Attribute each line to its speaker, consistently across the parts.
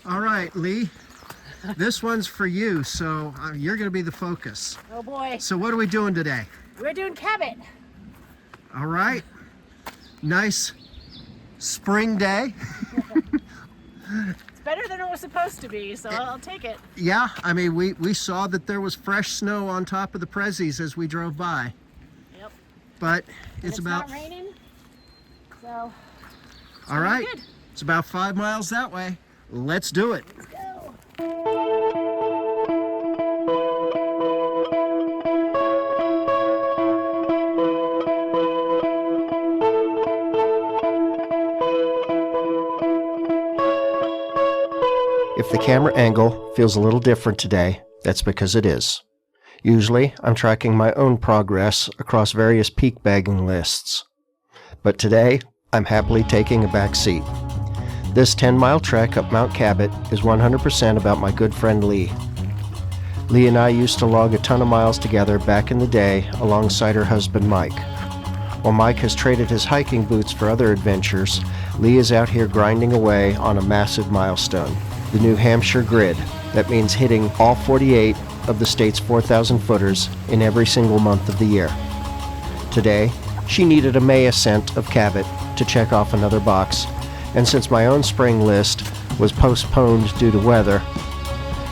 Speaker 1: All right, Lee, this one's for you, so you're going to be the focus.
Speaker 2: Oh boy.
Speaker 1: So what are we doing today?
Speaker 2: We're doing Cabot.
Speaker 1: All right. Nice spring day.
Speaker 2: It's better than it was supposed to be, so I'll take it.
Speaker 1: Yeah, I mean, we saw that there was fresh snow on top of the Prezzies as we drove by.
Speaker 2: Yep.
Speaker 1: But
Speaker 2: And
Speaker 1: it's about...
Speaker 2: not raining, so...
Speaker 1: All right.
Speaker 2: Good.
Speaker 1: It's about 5 miles that way. Let's do it.
Speaker 2: Let's go.
Speaker 1: If the camera angle feels a little different today, that's because it is. Usually, I'm tracking my own progress across various peak bagging lists. But today, I'm happily taking a back seat. This 10-mile trek up Mount Cabot is 100% about my good friend Lee. Lee and I used to log a ton of miles together back in the day alongside her husband Mike. While Mike has traded his hiking boots for other adventures, Lee is out here grinding away on a massive milestone, the new Hampshire Grid. That means hitting all 48 of the state's 4,000 footers in every single month of the year. Today, she needed a May ascent of Cabot to check off another box, and since my own spring list was postponed due to weather,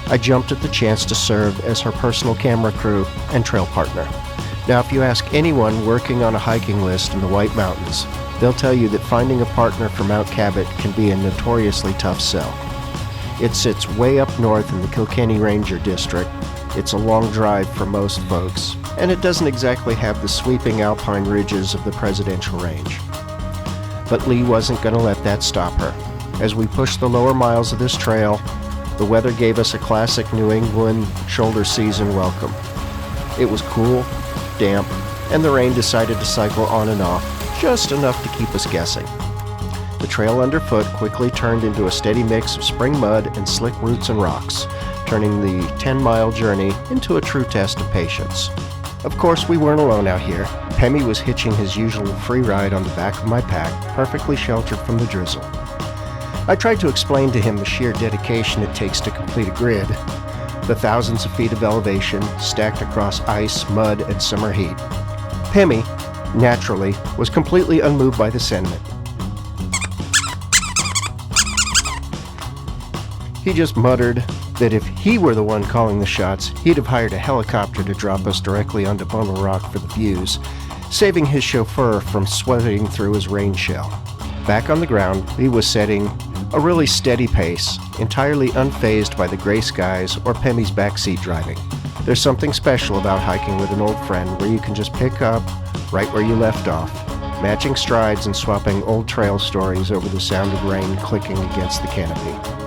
Speaker 1: I jumped at the chance to serve as her personal camera crew and trail partner. Now, if you ask anyone working on a hiking list in the White Mountains, they'll tell you that finding a partner for Mount Cabot can be a notoriously tough sell. It sits way up north in the Kilkenny Ranger District. It's a long drive for most folks, and it doesn't exactly have the sweeping alpine ridges of the Presidential Range. But Lee wasn't going to let that stop her. As we pushed the lower miles of this trail, the weather gave us a classic New England shoulder season welcome. It was cool, damp, and the rain decided to cycle on and off, just enough to keep us guessing. The trail underfoot quickly turned into a steady mix of spring mud and slick roots and rocks, turning the 10-mile journey into a true test of patience. Of course, we weren't alone out here. Pemi was hitching his usual free ride on the back of my pack, perfectly sheltered from the drizzle. I tried to explain to him the sheer dedication it takes to complete a grid, the thousands of feet of elevation stacked across ice, mud, and summer heat. Pemi, naturally, was completely unmoved by the sentiment. He just muttered that if he were the one calling the shots, he'd have hired a helicopter to drop us directly onto Bunnell Rock for the views, saving his chauffeur from sweating through his rain shell. Back on the ground, Lee was setting a really steady pace, entirely unfazed by the gray skies or Pemi's backseat driving. There's something special about hiking with an old friend where you can just pick up right where you left off, matching strides and swapping old trail stories over the sound of rain clicking against the canopy.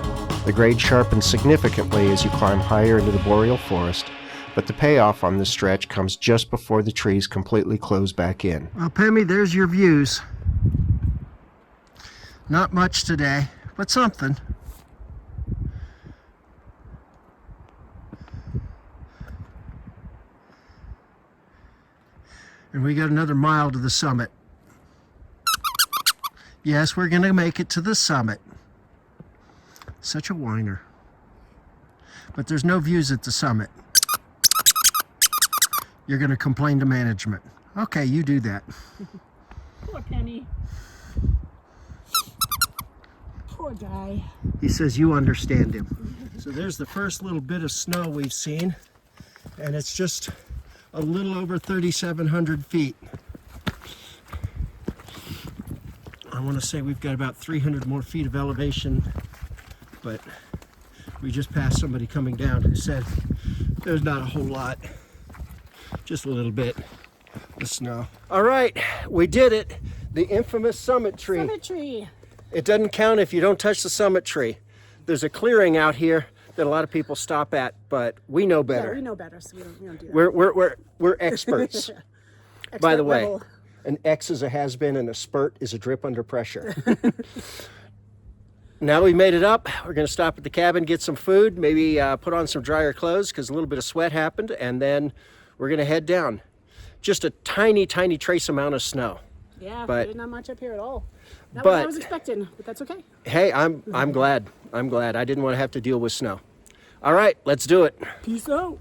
Speaker 1: The grade sharpens significantly as you climb higher into the boreal forest, but the payoff on this stretch comes just before the trees completely close back in. Well, Pemi, there's your views. Not much today, but something. And we got another mile to the summit. Yes, we're going to make it to the summit. Such a whiner. But there's no views at the summit. You're going to complain to management. Okay, you do that.
Speaker 2: Poor Pemi. Poor guy.
Speaker 1: He says you understand him. So there's the first little bit of snow we've seen, and it's just a little over 3,700 feet. I want to say we've got about 300 more feet of elevation, but we just passed somebody coming down who said there's not a whole lot, just a little bit of snow. All right, we did it. The infamous summit tree.
Speaker 2: Summit tree.
Speaker 1: It doesn't count if you don't touch the summit tree. There's a clearing out here that a lot of people stop at, but we know better.
Speaker 2: Yeah, we know better, so we don't do that.
Speaker 1: We're experts. By the way,
Speaker 2: level.
Speaker 1: an X is a has-been and a spurt is a drip under pressure. Now we made it up, we're going to stop at the cabin, get some food, maybe put on some drier clothes because a little bit of sweat happened, and then we're going to head down. Just a tiny, tiny trace amount of snow.
Speaker 2: Yeah,
Speaker 1: but
Speaker 2: there's not much up here at all. Not what I
Speaker 1: but
Speaker 2: was expecting, but that's okay.
Speaker 1: hey, I'm glad. I'm glad. I didn't want to have to deal with snow. All right, let's do it.
Speaker 2: Peace out.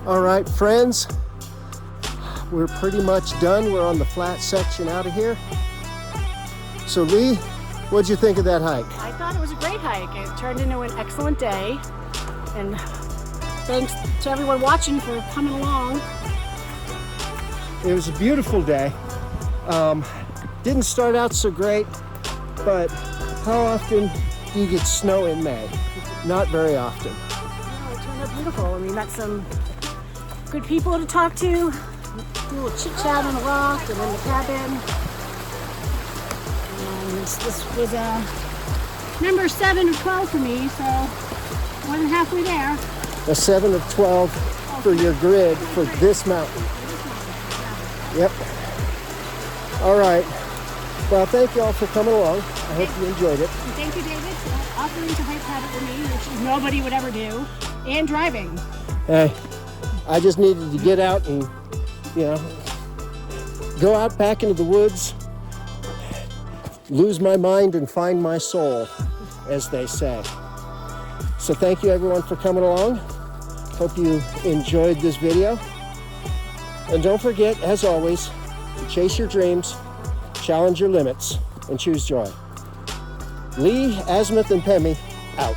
Speaker 1: All right, friends, we're pretty much done. We're on the flat section out of here. So Lee, what'd you think of that hike?
Speaker 2: I thought it was a great hike. It turned into an excellent day. And thanks to everyone watching for coming along.
Speaker 1: It was a beautiful day. Didn't start out so great, but how often do you get snow in May? Not very often.
Speaker 2: No, it turned out beautiful. We met some good people to talk to, do a little chit chat on the rock and in the cabin. And this was number 7 of 12 for me, so more than halfway there.
Speaker 1: A 7 of 12 for your grid for this mountain. Yep. All right. Well, thank you all for coming along. I hope you enjoyed it.
Speaker 2: And thank you, David, for offering to hike Cabot with me, which nobody would ever do, and driving.
Speaker 1: Hey, I just needed to get out and, you know, go out back into the woods, lose my mind and find my soul, as they say. So thank you everyone for coming along. Hope you enjoyed this video. And don't forget, as always, to chase your dreams, challenge your limits, and choose joy. Lee, Azimuth, and Pemi, out.